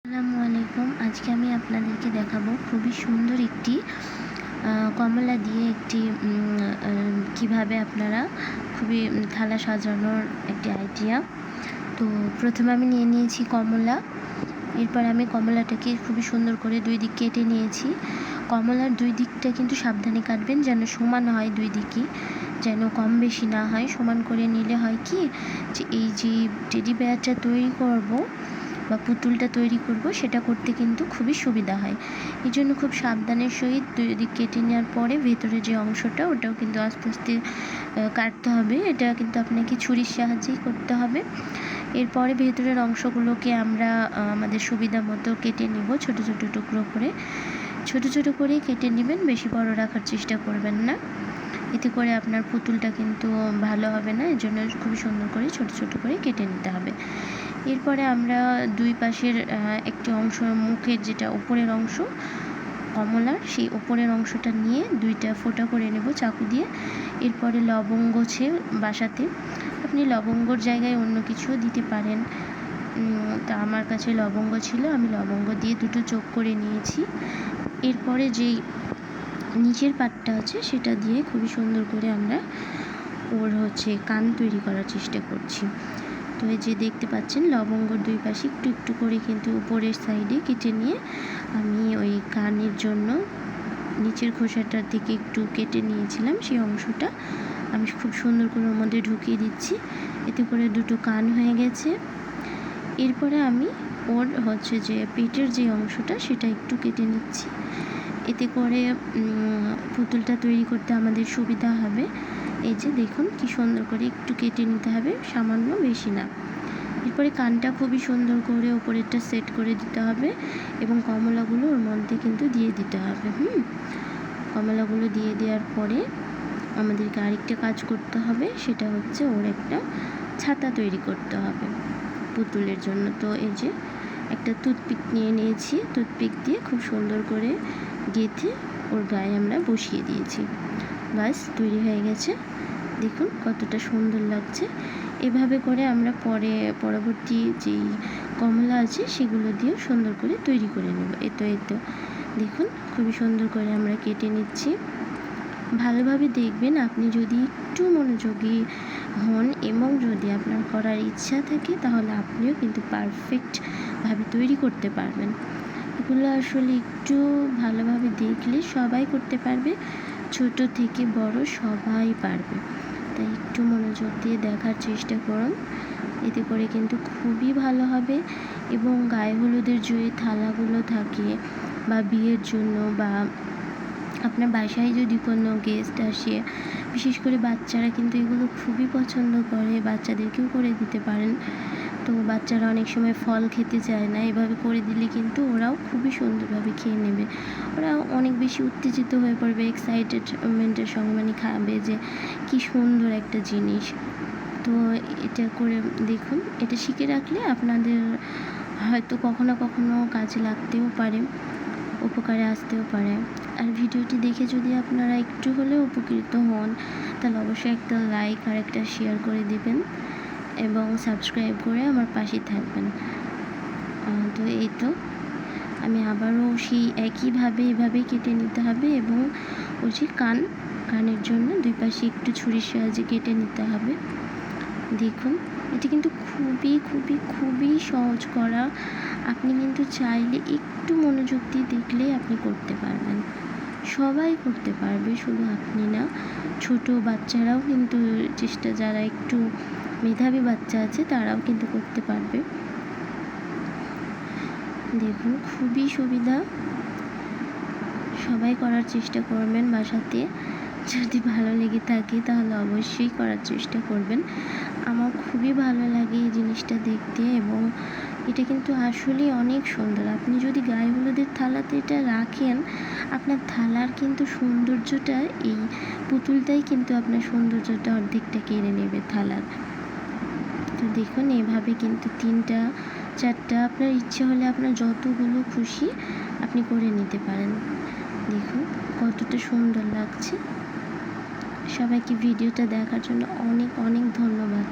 আসসালামু আলাইকুম। আজকে আমি আপনাদেরকে দেখাবো খুবই সুন্দর একটি কমলা দিয়ে একটি কিভাবে আপনারা খুবই থালা সাজানোর একটি আইডিয়া। তো প্রথমে আমি নিয়ে নিয়েছি কমলা। এরপর আমি কমলাটাকে খুবই সুন্দর করে দুই দিক কেটে নিয়েছি। কমলার দুই দিকটা কিন্তু সাবধানে কাটবেন, যেন সমান হয় দুই দিকই, যেন কম বেশি না হয়। সমান করে নিলে হয় কি, যে এই যে টেডি বেয়ারটা তৈরি করব বা পুতুলটা তৈরি করব, সেটা করতে কিন্তু খুবই সুবিধা হয়। এই জন্য খুব সাবধানের সহিত দুই দিক কেটে নেওয়ার পরে ভেতরে যে অংশটা, ওটাও কিন্তু আস্তে আস্তে কাটতে হবে। এটা কিন্তু আপনাকে ছুরির সাহায্যেই করতে হবে। এরপরে ভেতরের অংশগুলোকে আমরা আমাদের সুবিধা মতো কেটে নেব, ছোট ছোট টুকরো করে। ছোট ছোট করেই কেটে নেবেন, বেশি বড় রাখার চেষ্টা করবেন না, এতে করে আপনার পুতুলটা কিন্তু ভালো হবে না। এর জন্য খুবই সুন্দর করে ছোট ছোট করে কেটে নিতে হবে। এরপরে আমরা দুই পাশের একটি অংশ, মুখের যেটা উপরের অংশ কমলার, সেই উপরের অংশটা নিয়ে দুইটা ফোঁটা করে নেব চাকু দিয়ে। এরপরে লবঙ্গ বাসাতে আপনি লবঙ্গর জায়গায় অন্য কিছু দিতে পারেন। তা আমার কাছে লবঙ্গ ছিল, আমি লবঙ্গ দিয়ে দুটো চোখ করে নিয়েছি। এরপরে যেই নিচের পাটটা আছে সেটা দিয়ে খুবই সুন্দর করে আমরা ওর কান তৈরি করার চেষ্টা করছি। তো এই যে দেখতে পাচ্ছেন, লবঙ্গর দুই পাশে একটু একটু করে কিন্তু উপরের সাইডে কেটে নিয়ে আমি ওই কানের জন্য নিচের খোসাটার দিকে একটু কেটে নিয়েছিলাম, সেই অংশটা আমি খুব সুন্দর করে ওর মধ্যে ঢুকিয়ে দিচ্ছি। এতে করে দুটো কান হয়ে গেছে। এরপরে আমি ওর যে পেটের যে অংশটা, সেটা একটু কেটে নিচ্ছি। এতে করে পুতুলটা তৈরি করতে আমাদের সুবিধা হবে। এই যে দেখুন কি সুন্দর করে একটু কেটে নিতে হবে, সামান্য, বেশি না। এরপরে কানটা খুবই সুন্দর করে ওপরেরটা সেট করে দিতে হবে এবং কমলাগুলো ওর মধ্যে কিন্তু দিয়ে দিতে হবে। কমলাগুলো দিয়ে দেওয়ার পরে আমাদেরকে আরেকটা কাজ করতে হবে, সেটা হচ্ছে ওর একটা ছাতা তৈরি করতে হবে পুতুলের জন্য। তো এই যে একটা টুথপিক নিয়ে নিয়েছি, টুথপিক দিয়ে খুব সুন্দর করে গেঁথে ওর গায়ে আমরা বসিয়ে দিয়েছি। বাস তৈরি হয়ে গেছে। দেখুন কতটা সুন্দর লাগছে। এভাবে করে আমরা পরবর্তী যেই কমলা আছে সেগুলো দিয়ে সুন্দর করে তৈরি করে নেব। এতো দেখুন খুবই সুন্দর করে আমরা কেটে নিচ্ছি। ভালোভাবে দেখবেন, আপনি যদি একটু মনোযোগী হন এবং যদি আপনার করার ইচ্ছা থাকে, তাহলে আপনিও কিন্তু পারফেক্টভাবে তৈরি করতে পারবেন। এগুলো আসলে একটু ভালোভাবে দেখলে সবাই করতে পারবে, ছোট থেকে বড় সবাই পারবে। তাই একটু মনোযোগ দিয়ে দেখার চেষ্টা করুন, এতে করে কিন্তু খুবই ভালো হবে। এবং গায়ে হলুদের যে থালাগুলো থাকে বা বিয়ের জন্য, বা আপনার বাসায় যদি কোনো গেস্ট আসে, বিশেষ করে বাচ্চারা কিন্তু এগুলো খুবই পছন্দ করে, বাচ্চাদেরকেও করে দিতে পারেন। তো বাচ্চারা অনেক সময় ফল খেতে চায় না, এভাবে করে দিলে কিন্তু ওরাও খুবই সুন্দরভাবে খেয়ে নেবে। ওরা অনেক বেশি উত্তেজিত হয়ে পড়বে, এক্সাইটেডমেন্টের সঙ্গে, মানে খাবে যে কি সুন্দর একটা জিনিস। তো এটা করে দেখুন, এটা শিখে রাখলে আপনাদের হয়তো কখনো কখনো কাজে লাগতেও পারে, উপকারে আসতেও পারে। আর ভিডিওটি দেখে যদি আপনারা একটু হলেও উপকৃত হন, তাহলে অবশ্যই একটা লাইক আর একটা শেয়ার করে দেবেন এবং সাবস্ক্রাইব করে আমার পাশে থাকবেন। তো এই তো আমি আবারও সেই একইভাবে এভাবেই কেটে নিতে হবে এবং ওই যে কানের জন্য দুই পাশে একটু ছুরির সাহায্যে কেটে নিতে হবে। দেখুন এটা কিন্তু খুবই খুবই খুবই সহজ করা। আপনি কিন্তু চাইলে একটু মনোযোগ দিয়ে দেখলেই আপনি করতে পারবেন, সবাই করতে পারবে, শুধু আপনি না, ছোট বাচ্চারাও কিন্তু যারা একটু মেধাবী বাচ্চা আছে তারাও কিন্তু করতে পারবে। দেখুন খুবই সুবিধা, সবাই করার চেষ্টা করবেন বাসাতে। যদি ভালো লেগে থাকে তাহলে অবশ্যই করার চেষ্টা করবেন। আমার খুবই ভালো লাগে এই জিনিসটা দেখতে এবং এটা কিন্তু আসলেই অনেক সুন্দর। আপনি যদি গায়ে হলুদের থালাতে এটা রাখেন, আপনার থালার কিন্তু সৌন্দর্যটা, এই পুতুলটাই কিন্তু আপনার সৌন্দর্যটা অর্ধেকটা কেড়ে নেবে থালার। তো দেখুন এভাবে কিন্তু 3টা 4টা আপনার ইচ্ছে হলে আপনার যতগুলো খুশি আপনি করে নিতে পারেন। দেখুন কতটা সুন্দর লাগছে। সবাইকে ভিডিওটা দেখার জন্য অনেক অনেক ধন্যবাদ।